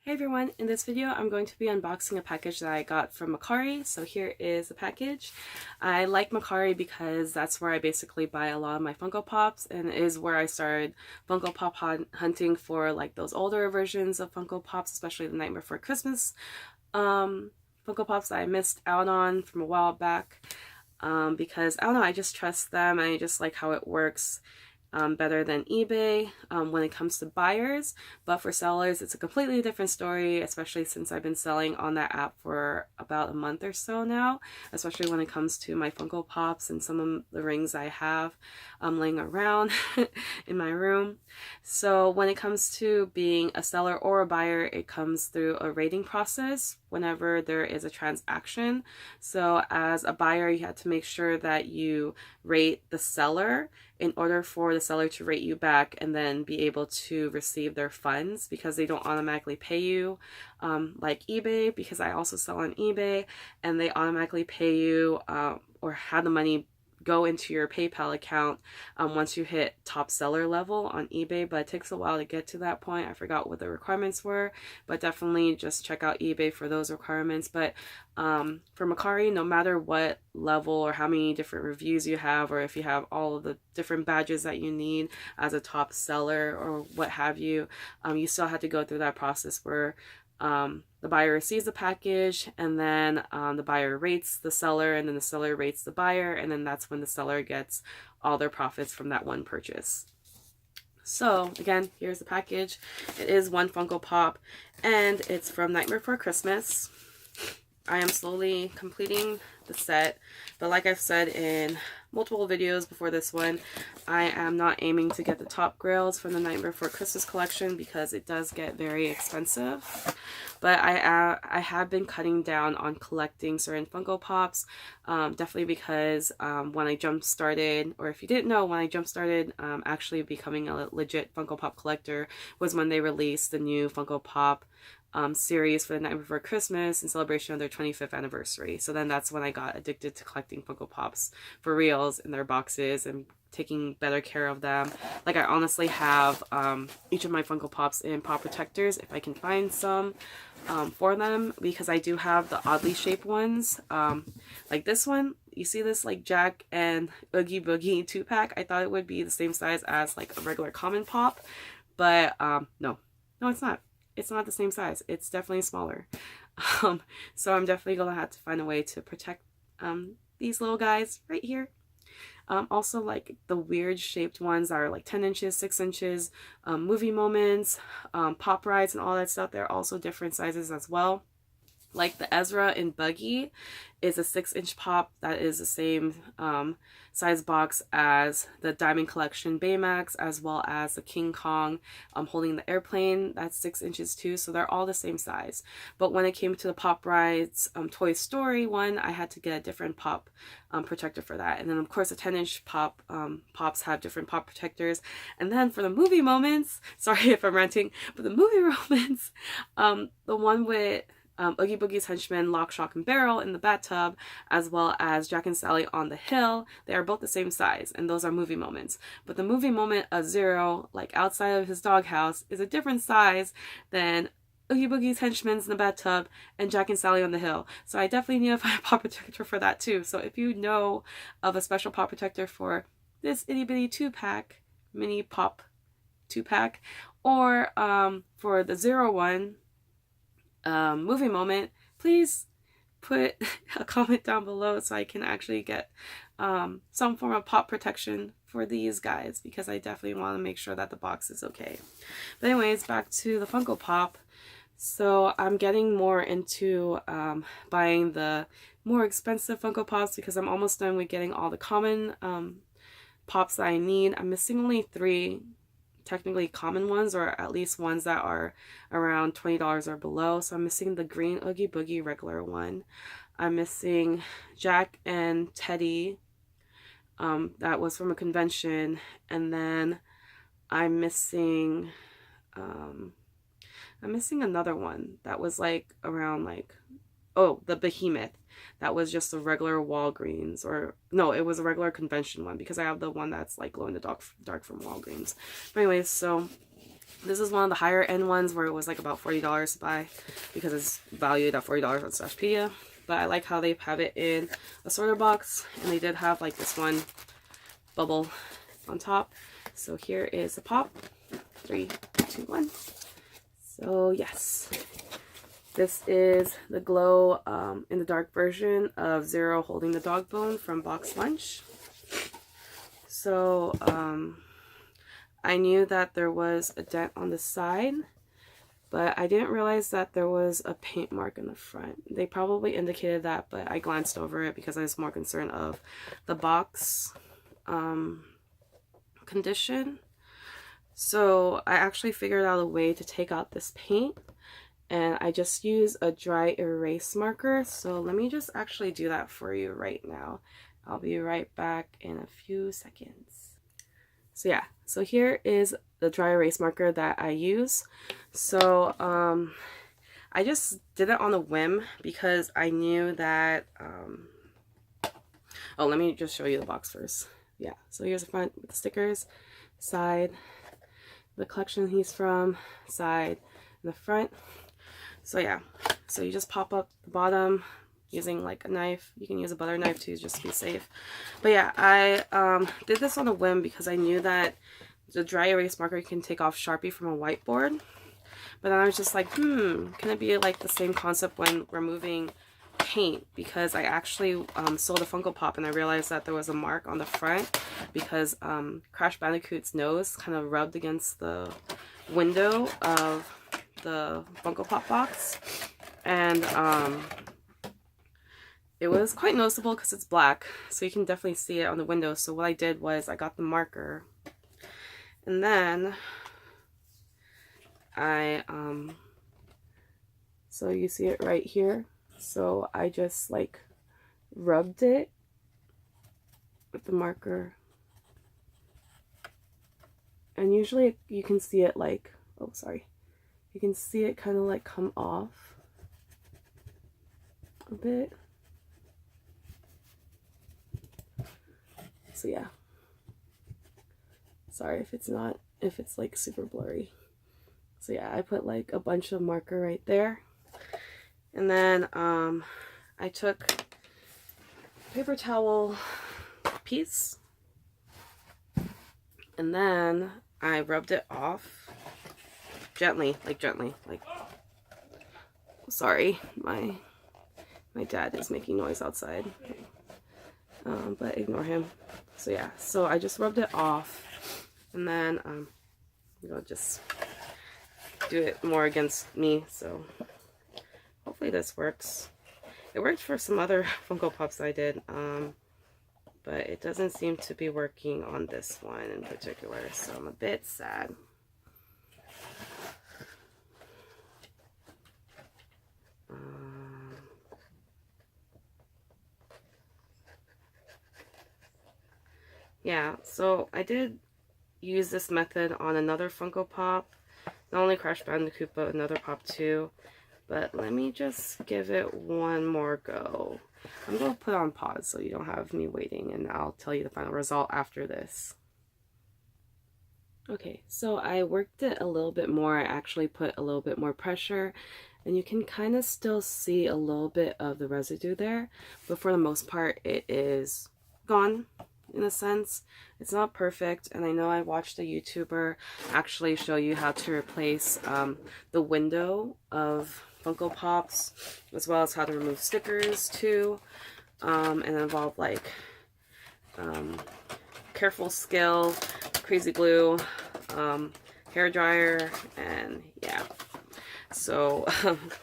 Hey everyone, in this video I'm going to be unboxing a package that I got from Mercari. So here is the package. I like Mercari because that's where I basically buy a lot of my Funko Pops, and it is where I started Funko Pop hunting for like those older versions of Funko Pops, especially the Nightmare Before Christmas Funko Pops that I missed out on from a while back, because I don't know, I just trust them and I just like how it works. Better than eBay when it comes to buyers, but for sellers it's a completely different story, especially since I've been selling on that app for about a month or so now, especially when it comes to my Funko Pops and some of the rings I have laying around in my room. So when it comes to being a seller or a buyer, it comes through a rating process whenever there is a transaction. So as a buyer, you have to make sure that you rate the seller in order for the seller to rate you back and then be able to receive their funds, because they don't automatically pay you like eBay, because I also sell on eBay and they automatically pay you or have the money go into your PayPal account once you hit top seller level on eBay, but it takes a while to get to that point. I forgot what the requirements were, but definitely just check out eBay for those requirements. But for Mercari, no matter what level or how many different reviews you have, or if you have all of the different badges that you need as a top seller or what have you, you still have to go through that process where the buyer receives the package, and then the buyer rates the seller, and then the seller rates the buyer, and then that's when the seller gets all their profits from that one purchase. So again, here's the package. It is one Funko Pop, and it's from Nightmare Before Christmas. I am slowly completing the set, but like I've said in multiple videos before this one, I am not aiming to get the top grails from the Nightmare Before Christmas collection because it does get very expensive. But I have been cutting down on collecting certain Funko Pops, definitely because when I jump started, or if you didn't know, when I jump started actually becoming a legit Funko Pop collector was when they released the new Funko Pop series for the Night Before Christmas in celebration of their 25th anniversary. So then that's when I got addicted to collecting Funko Pops for reals in their boxes and taking better care of them. Like, I honestly have each of my Funko Pops in pop protectors if I can find some for them, because I do have the oddly shaped ones, like this one. You see this like Jack and Oogie Boogie 2-pack? I thought it would be the same size as like a regular common pop, but no, it's not. It's not the same size. It's definitely smaller. So I'm definitely gonna have to find a way to protect these little guys right here. Also, like the weird shaped ones that are like 10 inches, 6 inches, movie moments, pop rides and all that stuff, they're also different sizes as well. Like the Ezra in Buggy is a 6-inch pop that is the same size box as the Diamond Collection Baymax, as well as the King Kong holding the airplane. That's 6 inches too, so they're all the same size. But when it came to the Pop Rides Toy Story one, I had to get a different pop protector for that. And then of course the 10-inch pops have different pop protectors. And then for the movie moments, sorry if I'm ranting, but the movie moments, the one with Oogie Boogie's henchman, Lock, Shock, and Barrel in the bathtub, as well as Jack and Sally on the hill, they are both the same size, and those are movie moments. But the movie moment of Zero, like outside of his doghouse, is a different size than Oogie Boogie's henchman's in the bathtub and Jack and Sally on the hill. So I definitely need to find a pop protector for that too. So if you know of a special pop protector for this itty bitty 2-pack, mini pop 2-pack, or for the Zero one, movie moment, please put a comment down below so I can actually get some form of pop protection for these guys, because I definitely want to make sure that the box is okay. But anyways, back to the Funko Pop. So I'm getting more into buying the more expensive Funko Pops because I'm almost done with getting all the common pops that I need. I'm missing only 3 technically common ones, or at least ones that are around $20 or below. So I'm missing the green Oogie Boogie regular one. I'm missing Jack and Teddy, that was from a convention, and then I'm missing another one that was like around like, oh, the Behemoth. That was just a regular Walgreens, or no, it was a regular convention one, because I have the one that's like glow in the dark from Walgreens. But anyways, so This is one of the higher end ones where it was like about $40 to buy because it's valued at $40 on Stashpedia. But I like how they have it in a sorter box, and they did have like this one bubble on top. So here is the pop. 3, 2, 1. So yes, this is the glow in the dark version of Zero holding the dog bone from Box Lunch. So I knew that there was a dent on the side, but I didn't realize that there was a paint mark in the front. They probably indicated that, but I glanced over it because I was more concerned of the box condition. So I actually figured out a way to take out this paint, and I just use a dry erase marker. So let me just actually do that for you right now. I'll be right back in a few seconds. So yeah, so here is the dry erase marker that I use. So I just did it on a whim because I knew that oh, let me just show you the box first. Yeah, so here's the front with the stickers, side, the collection he's from, side, and the front. So yeah, so you just pop up the bottom using like a knife. You can use a butter knife too, just to be safe. But yeah, I did this on a whim because I knew that the dry erase marker can take off Sharpie from a whiteboard. But then I was just like, can it be like the same concept when removing paint? Because I actually sold a Funko Pop and I realized that there was a mark on the front because Crash Bandicoot's nose kind of rubbed against the window of the Funko Pop box. And it was quite noticeable because it's black, so you can definitely see it on the window. So what I did was I got the marker, and then I so you see it right here. So I just like rubbed it with the marker, and usually you can see it like, oh sorry, you can see it kind of like come off a bit. So yeah, sorry if it's like super blurry. So yeah, I put like a bunch of marker right there, and then I took a paper towel piece, and then I rubbed it off gently, like sorry, my dad is making noise outside, but ignore him. So yeah, so I just rubbed it off, and then just do it more against me. So hopefully this works. It worked for some other Funko Pops I did, but it doesn't seem to be working on this one in particular, so I'm a bit sad. Yeah, so I did use this method on another Funko Pop, not only Crash Bandicoot, but another Pop too. But let me just give it one more go. I'm going to put on pause so you don't have me waiting, and I'll tell you the final result after this. Okay, so I worked it a little bit more. I actually put a little bit more pressure, and you can kind of still see a little bit of the residue there, but for the most part it is gone. In a sense, it's not perfect, and I know I watched a YouTuber actually show you how to replace the window of Funko Pops, as well as how to remove stickers too, and involve like careful skill, crazy glue, hair dryer, and yeah. So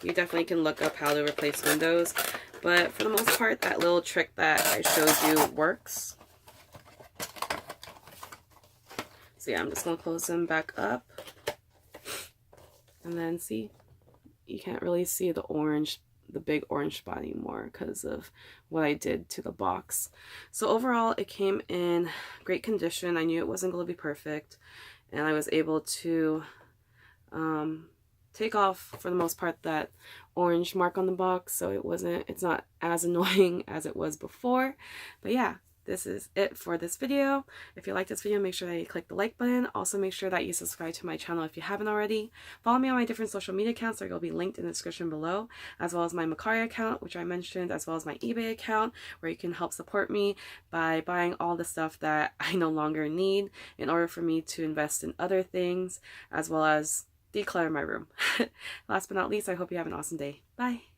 you definitely can look up how to replace windows, but for the most part, that little trick that I showed you works. So yeah, I'm just gonna close them back up, and then see, you can't really see the big orange spot anymore because of what I did to the box. So overall, it came in great condition. I knew it wasn't going to be perfect, and I was able to take off for the most part that orange mark on the box, so it's not as annoying as it was before. But yeah, this is it for this video. If you like this video, make sure that you click the like button. Also make sure that you subscribe to my channel if you haven't already. Follow me on my different social media accounts, that will be linked in the description below, as well as my Mercari account, which I mentioned, as well as my eBay account, where you can help support me by buying all the stuff that I no longer need in order for me to invest in other things, as well as declutter my room. Last but not least, I hope you have an awesome day. Bye!